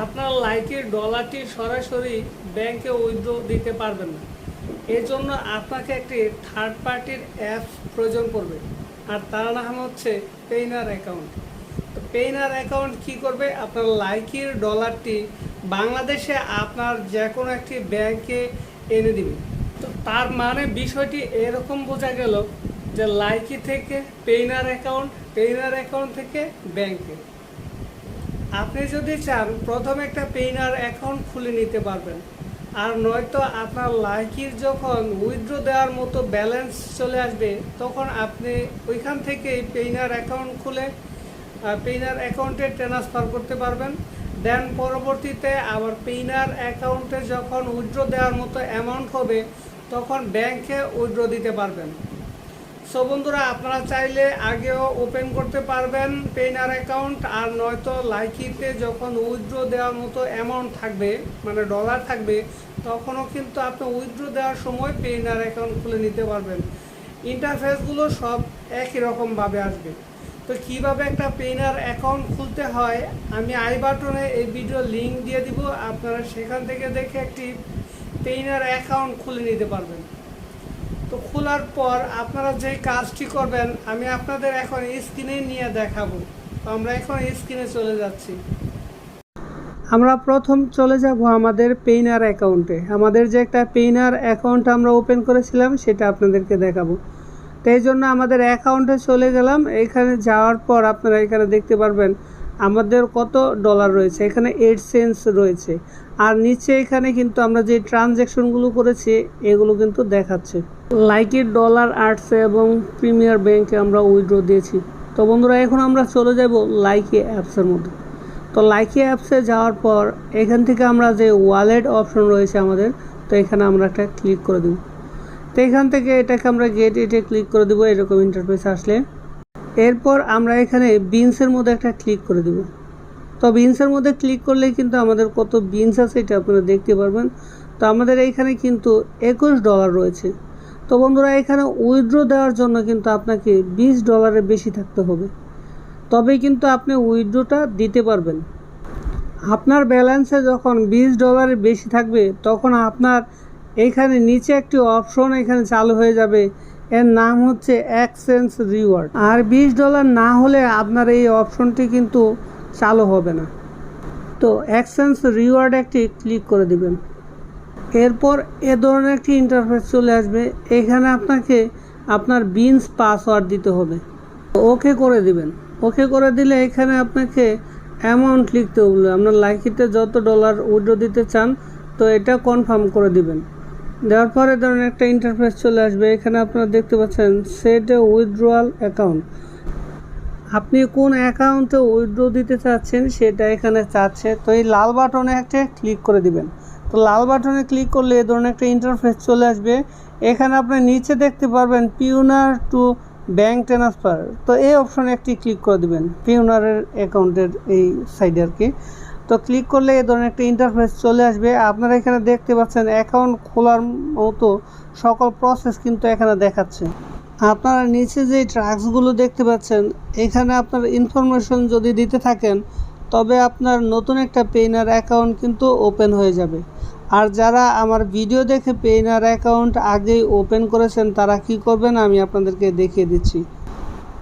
আপনার লাইকের ডলারটি সরাসরি ব্যাংকে উইথড্র দিতে পারবেন না। এর জন্য আপনাকে একটি থার্ড পার্টির অ্যাপ প্রয়োজন পড়বে, আর তার নাম হচ্ছে পেইনার অ্যাকাউন্ট। তো পেইনার অ্যাকাউন্ট কী করবে, আপনার লাইকের ডলারটি বাংলাদেশে আপনার যে কোনো একটি ব্যাংকে এনে দিবে। তো তার মানে বিষয়টি এরকম বোঝা গেল যে লাইকি থেকে পেইনার অ্যাকাউন্ট, পেইনার অ্যাকাউন্ট থেকে ব্যাংকে। আপনি যদি চান প্রথমে একটা পেইনার অ্যাকাউন্ট খুলে নিতে পারবেন, আর নয়তো আপনার লাইকির যখন উইথড্র দেওয়ার মতো ব্যালেন্স চলে আসবে তখন আপনি ওইখান থেকেই পেইনার অ্যাকাউন্ট খুলে পেইনার অ্যাকাউন্টে ট্রান্সফার করতে পারবেন। দেন পরবর্তীতে আবার পেইনার অ্যাকাউন্টে যখন উইথড্র দেওয়ার মতো অ্যামাউন্ট হবে তখন ব্যাংকে উইথড্র দিতে পারবেন। সো বন্ধুরা, আপনারা চাইলে আগেও ওপেন করতে পারবেন পেইনার অ্যাকাউন্ট, আর নয়তো লাইকিতে যখন উইথড্র দেওয়ার মতো অ্যামাউন্ট থাকবে, মানে ডলার থাকবে, তখনও কিন্তু আপনি উইথড্র দেওয়ার সময় পেইনার অ্যাকাউন্ট খুলে নিতে পারবেন। ইন্টারফেসগুলো সব একই রকমভাবে আসবে। তো কীভাবে একটা পেইনার অ্যাকাউন্ট খুলতে হয় আমি আই বাটনে এই ভিডিও লিঙ্ক দিয়ে দিব, আপনারা সেখান থেকে দেখে একটি পেইনার অ্যাকাউন্ট খুলে নিতে পারবেন। তো খোলার পর আপনারা যে কাজটি করবেন আমি আপনাদের এখন স্ক্রিনে নিয়ে দেখাবো। তো আমরা এখন স্ক্রিনে চলে যাচ্ছি। আমরা প্রথম চলে যাব আমাদের পেইনার অ্যাকাউন্টে। আমাদের যে একটা পেইনার অ্যাকাউন্ট আমরা ওপেন করেছিলাম সেটা আপনাদেরকে দেখাবো। তো এই জন্য আমাদের অ্যাকাউন্টে চলে গেলাম। এখানে যাওয়ার পর আপনারা এখানে দেখতে পারবেন আমাদের কত ডলার রয়েছে, এখানে 8 সেন্টস রয়েছে, আর নিচে এখানে কিন্তু আমরা যে ট্রানজ্যাকশনগুলো করেছি এগুলো কিন্তু দেখাচ্ছে। লাইকের ডলার আসছে এবং প্রিমিয়ার ব্যাংকে আমরা উইথড্র দিয়েছি। তো বন্ধুরা, এখন আমরা চলে যাব লাইকি অ্যাপসের মধ্যে। তো লাইকি অ্যাপসে যাওয়ার পর এখান থেকে আমরা যে ওয়ালেট অপশন রয়েছে আমাদের, তো এখানে আমরা একটা ক্লিক করে দেব। তো এখান থেকে এটাকে আমরা গেট ইটে ক্লিক করে দেবো। এরকম ইন্টারফেস আসলে এরপর আমরা এখানে বিনসের মধ্যে একটা ক্লিক করে দেব। তো বিনসের মধ্যে ক্লিক করলেই কিন্তু আমাদের কত বিনস আছে এটা আপনারা দেখতে পারবেন। তো আমাদের এইখানে কিন্তু $21 রয়েছে। তো বন্ধুরা, এখানে উইথড্র দেওয়ার জন্য কিন্তু আপনাকে $20 বেশি থাকতে হবে, তবেই কিন্তু আপনি উইথড্রটা দিতে পারবেন। আপনার ব্যালেন্সে যখন $20 বেশি থাকবে তখন আপনার এইখানে নিচে একটি অপশন এখানে চালু হয়ে যাবে, এর নাম হচ্ছে এক্সচেঞ্জ রিওয়ার্ড। আর $20 না হলে আপনার এই অপশনটি কিন্তু চালু হবে না। তো এক্সচেঞ্জ রিওয়ার্ড একটি ক্লিক করে দিবেন। এরপর এ ধরনের একটি ইন্টারফেস চলে আসবে। এখানে আপনাকে আপনার বিনস পাসওয়ার্ড দিতে হবে, ওকে করে দিবেন। ওকে করে দিলে এখানে আপনাকে অ্যামাউন্ট লিখতে হবে। আপনার লাইকিতে যত ডলার উইথড্র দিতে চান তো এটা কনফার্ম করে দিবেন। দেওয়ার পরে ধরনের একটা ইন্টারফেস চলে আসবে। এখানে আপনারা দেখতে পাচ্ছেন সেট এ উইথড্রয়াল অ্যাকাউন্ট। আপনি কোন অ্যাকাউন্টে উইথড্র দিতে চাচ্ছেন সেটা এখানে চাচ্ছে। তো এই লাল বাটনে একটা ক্লিক করে দিবেন। তো লাল বাটনে ক্লিক করলে এই ধরনের একটা ইন্টারফেস চলে আসবে। এখানে আপনি নিচে দেখতে পারবেন পিওনার টু ব্যাংক ট্রান্সফার। তো এই অপশনে একটি ক্লিক করে দিবেন, পিওনারের অ্যাকাউন্টের এই সাইডে আর কি। তো ক্লিক করলে এই ধরনের একটা ইন্টারফেস চলে আসবে। আপনারা এখানে দেখতে পাচ্ছেন অ্যাকাউন্ট খোলার মতো সকল প্রসেস কিন্তু এখানে দেখাচ্ছে। আপনারা নিচে যে ট্রাক্সগুলো দেখতে পাচ্ছেন এখানে আপনার ইনফরমেশন যদি দিতে থাকেন তবে আপনার নতুন একটা পেইনার অ্যাকাউন্ট কিন্তু ওপেন হয়ে যাবে। আর যারা আমার ভিডিও দেখে পেইনার অ্যাকাউন্ট আগেই ওপেন করেছেন তারা কি করবেন আমি আপনাদেরকে দেখিয়ে দিচ্ছি।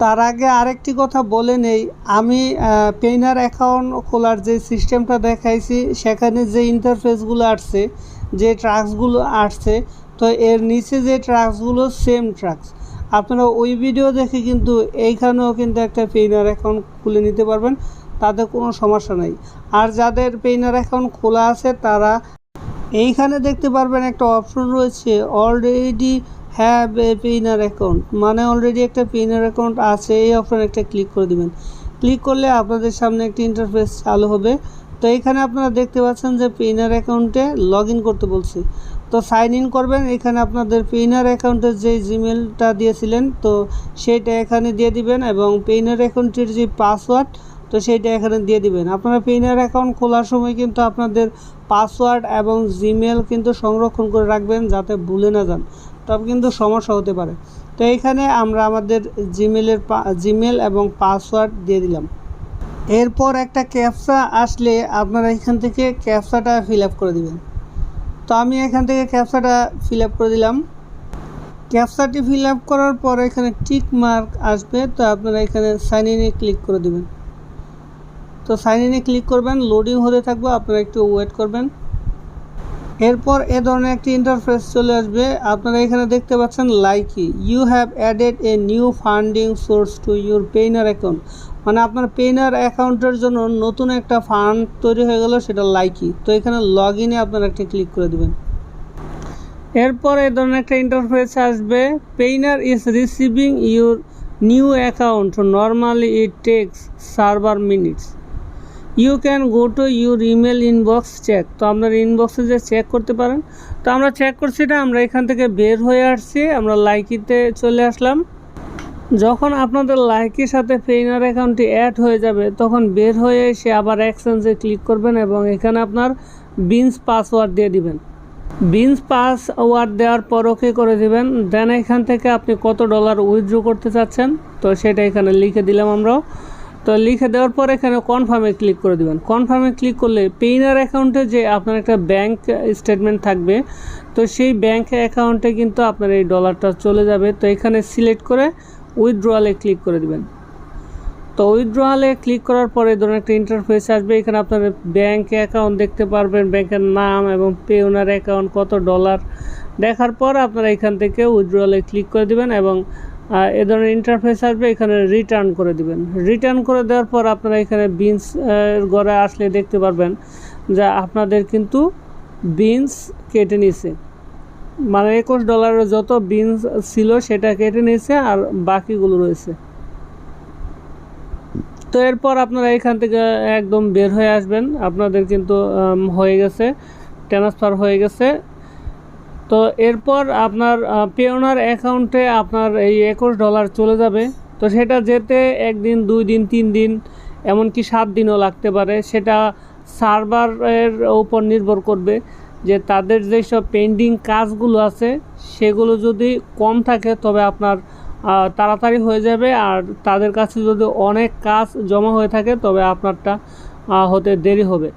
তার আগে আরেকটি কথা বলে নেই, আমি পেইনার অ্যাকাউন্ট খোলার যে সিস্টেমটা দেখাইছি সেখানে যে ইন্টারফেসগুলো আসছে, যে ট্রাক্সগুলো আসছে, তো এর নিচে যে ট্রাক্সগুলো সেম ট্রাক্স। আপনারা ওই ভিডিও দেখে কিন্তু এইখানেও কিন্তু একটা পেইনার অ্যাকাউন্ট খুলে নিতে পারবেন, তাতে কোনো সমস্যা নাই। আর যাদের পেইনার অ্যাকাউন্ট খোলা আছে তারা এইখানে দেখতে পারবেন একটা অপশন রয়েছে অলরেডি হ্যাভ এ পেইনার অ্যাকাউন্ট, মানে অলরেডি একটা পেইনার অ্যাকাউন্ট আছে। এই অপশনে একটা ক্লিক করে দিবেন। ক্লিক করলে আপনাদের সামনে একটা ইন্টারফেস চালু হবে। তো এখানে আপনারা দেখতে পাচ্ছেন যে পেইনার অ্যাকাউন্টে লগ ইন করতে বলছে। তো সাইন ইন করবেন। এখানে আপনাদের পেইনার অ্যাকাউন্টের যে জিমেলটা দিয়েছিলেন তো সেইটা এখানে দিয়ে দিবেন, এবং পেইনার অ্যাকাউন্টের যে পাসওয়ার্ড তো সেইটা এখানে দিয়ে দিবেন। আপনারা পেইনার অ্যাকাউন্ট খোলার সময় কিন্তু আপনাদের পাসওয়ার্ড এবং জিমেল কিন্তু সংরক্ষণ করে রাখবেন যাতে ভুলে না যান, তবে কিন্তু সমস্যা হতে পারে। তো এইখানে আমরা আমাদের জিমেল এবং পাসওয়ার্ড দিয়ে দিলাম। এরপর একটা ক্যাপচা আসলে আপনারা এখান থেকে ক্যাপচাটা ফিল আপ করে দিবেন। তো আমি এখান থেকে ক্যাপচাটা ফিল আপ করে দিলাম। ক্যাপচাটি ফিল আপ করার পর এখানে টিক মার্ক আসবে, তো আপনারা এখানে সাইন ইনে ক্লিক করে দিবেন। তো সাইন ইনে ক্লিক করবেন, লোডিং হতে থাকবে, আপনারা একটু ওয়েট করবেন। এরপর এ ধরনের একটি ইন্টারফেস চলে আসবে। আপনারা এখানে দেখতে পাচ্ছেন লাইকি, you have added a new funding source to your Payoneer account, মানে আপনার পেইনার অ্যাকাউন্টের জন্য নতুন একটা ফান্ড তৈরি হয়ে গেল, সেটা লাইকি। তো এখানে লগ ইনে আপনারা একটা ক্লিক করে দেবেন। এরপর এ ধরনের একটা ইন্টারফেস আসবে, Payoneer is receiving your new account, normally it takes several minutes, you can go to your email inbox check. তো আপনার ইনবক্সে যে চেক করতে পারেন। তো আমরা চেক করছি না, আমরা এখান থেকে বের হয়ে আসছি, আমরা লাইকিতে চলে আসলাম। যখন আপনাদের লাইকির সাথে পেইনার অ্যাকাউন্টটি অ্যাড হয়ে যাবে তখন বের হয়ে এসে আবার এক্সচেঞ্জে ক্লিক করবেন এবং এখানে আপনার বিনস পাসওয়ার্ড দিয়ে দিবেন। বিনস পাসওয়ার্ড দেওয়ার পর ওকে করে দিবেন। দেন এখান থেকে আপনি কত ডলার উইথড্র করতে চাচ্ছেন তো সেটা এখানে লিখে দিলাম আমরা। তো লিখে দেওয়ার পর এখানে কনফার্মে ক্লিক করে দেবেন। কনফার্মে ক্লিক করলে পেইনার অ্যাকাউন্টে যে আপনার একটা ব্যাংক স্টেটমেন্ট থাকবে, তো সেই ব্যাংক অ্যাকাউন্টে কিন্তু আপনার এই ডলারটা চলে যাবে। তো এখানে সিলেক্ট করে উইথড্রয়ালে ক্লিক করে দিবেন। তো উইথড্রয়ালে ক্লিক করার পরে ধরুন একটা ইন্টারফেস আসবে, এখানে আপনার ব্যাংক অ্যাকাউন্ট দেখতে পারবেন, ব্যাংকের নাম এবং পেওনার অ্যাকাউন্ট, কত ডলার দেখার পর আপনারা এখান থেকে উইথড্রয়ালে ক্লিক করে দিবেন এবং এ ধরনের ইন্টারফেস আসবে, এখানে রিটার্ন করে দিবেন। রিটার্ন করে দেওয়ার পর আপনারা এখানে বিনস ঘরে আসলে দেখতে পারবেন যে আপনাদের কিন্তু বিনস কেটে নিছে, মানে $21 যত বিনস ছিল সেটা কেটে নিয়েছে আর বাকিগুলো রয়েছে। তো এরপর আপনারা এখান থেকে একদম বের হয়ে আসবেন, আপনাদের কিন্তু হয়ে গেছে, ট্রান্সফার হয়ে গেছে। তো এরপর আপনার পেওনার অ্যাকাউন্টে আপনার এই $21 চলে যাবে। তো সেটা যেতে 1 দিন 2 দিন 3 দিন এমনকি 7 দিনও লাগতে পারে, সেটা সার্ভারের উপর নির্ভর করবে যে তাদের যেসব পেন্ডিং কাজগুলো আছে সেগুলো যদি কম থাকে তবে আপনার তাড়াতাড়ি হয়ে যাবে, আর তাদের কাছে যদি অনেক কাজ জমা হয়ে থাকে তবে আপনারটা হতে দেরি হবে।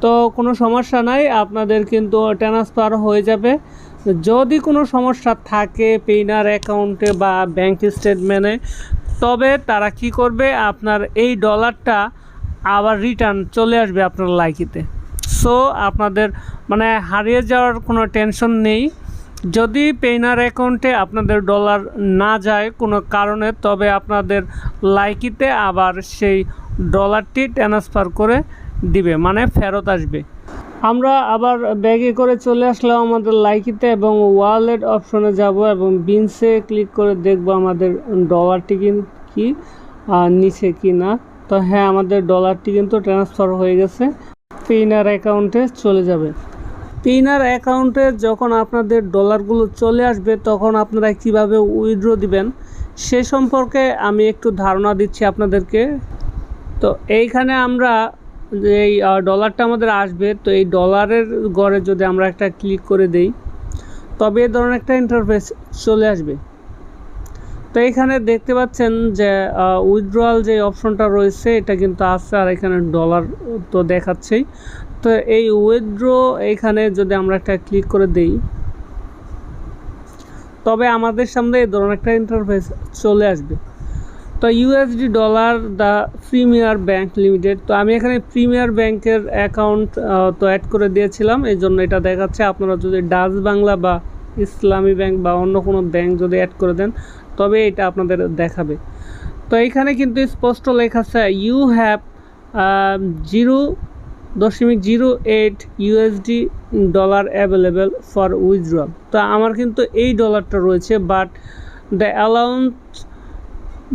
তো কোনো সমস্যা নাই, আপনাদের কিন্তু ট্রান্সফার হয়ে যাবে। যদি কোনো সমস্যা থাকে পেইনার অ্যাকাউন্টে বা ব্যাংক স্টেটমেন্টে তবে তারা কি করবে, আপনার এই ডলারটা আবার রিটার্ন চলে আসবে আপনার লাইকিতে। সো আপনাদের মানে হারিয়ে যাওয়ার কোনো টেনশন নেই। যদি পেইনার অ্যাকাউন্টে আপনাদের ডলার না যায় কোনো কারণে তবে আপনাদের লাইকিতে আবার সেই ডলারটি ট্রান্সফার করে দিবে, মানে ফেরত আসবে। আমরা আবার ব্যাগে করে চলে আসলাম আমাদের লাইকিতে এবং ওয়ালেট অপশনে যাব এবং বিনসে ক্লিক করে দেখব আমাদের ডলারটি কি নিচে কি না। তো হ্যাঁ, আমাদের ডলারটি কিন্তু ট্রান্সফার হয়ে গেছে, পেইনার অ্যাকাউন্টে চলে যাবে। পেইনার অ্যাকাউন্টে যখন আপনাদের ডলারগুলো চলে আসবে তখন আপনারা কিভাবে উইথড্র দিবেন সে সম্পর্কে আমি একটু ধারণা দিচ্ছি আপনাদেরকে। তো এইখানে আমরা এই ডলারটা আমাদের আসবে, তো এই ডলারের ঘরে যদি আমরা একটা ক্লিক করে দেই তবে এই ধরনের একটা ইন্টারফেস চলে আসবে। তো এখানে দেখতে পাচ্ছেন যে উইথড্রয়াল যে অপশনটা রয়েছে এটা কিন্তু আছে, আর এখানে ডলার তো দেখাচ্ছেই। তো এই উইথড্র এইখানে যদি আমরা একটা ক্লিক করে দেই তবে আমাদের সামনে এই ধরনের একটা ইন্টারফেস চলে আসবে। তো USD dollar the premier bank limited, তো আমি এখানে প্রিমিয়ার ব্যাংকের অ্যাকাউন্ট তো অ্যাড করে দিয়েছিলাম, এই জন্য এটা দেখাচ্ছে। আপনারা যদি ডাচ বাংলা বা ইসলামী ব্যাংক বা অন্য কোনো ব্যাংক যদি অ্যাড করে দেন তবে এটা আপনাদের দেখাবে। তো এইখানে কিন্তু স্পষ্ট লেখা আছে you have 0.08 USD dollar available for withdrawal. তো আমার কিন্তু এই ডলারটা রয়েছে, but the allowance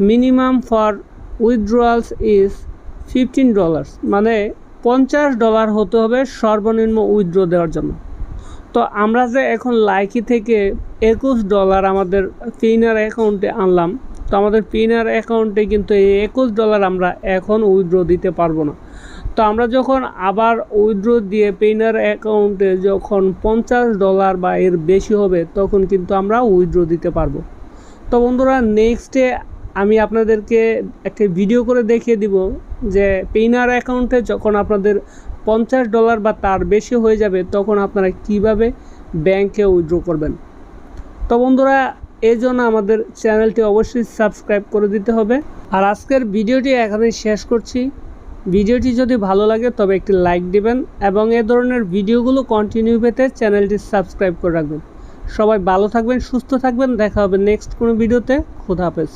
minimum for withdrawals is $15, মানে $50 হতে হবে সর্বনিম্ন উইথড্র দেওয়ার জন্য। তো আমরা যে এখন লাইকি থেকে $21 আমাদের পেইনার অ্যাকাউন্টে আনলাম, তো আমাদের পেইনার অ্যাকাউন্টে কিন্তু এই $21 আমরা এখন উইথড্র দিতে পারবো না। তো আমরা যখন আবার উইথড্র দিয়ে পেইনার অ্যাকাউন্টে যখন $50 বা এর বেশি হবে তখন কিন্তু আমরা উইথড্র দিতে পারবো। তো বন্ধুরা, নেক্সটে আমি আপনাদেরকে একটা ভিডিও করে দেখিয়ে দিব যে পেইনার অ্যাকাউন্টে যখন আপনাদের $50 বা তার বেশি হয়ে যাবে তখন আপনারা কিভাবে ব্যাংকে উইথড্র করবেন। তো বন্ধুরা, এই জন্য আমাদের চ্যানেলটি অবশ্যই সাবস্ক্রাইব করে দিতে হবে। আর আজকের ভিডিওটি এখানেই শেষ করছি। ভিডিওটি যদি ভালো লাগে তবে একটি লাইক দিবেন এবং এ ধরনের ভিডিওগুলো কন্টিনিউ পেতে চ্যানেলটি সাবস্ক্রাইব করে রাখবেন। সবাই ভালো থাকবেন, সুস্থ থাকবেন। দেখা হবে নেক্সট কোনো ভিডিওতে। খোদা হাফেজ।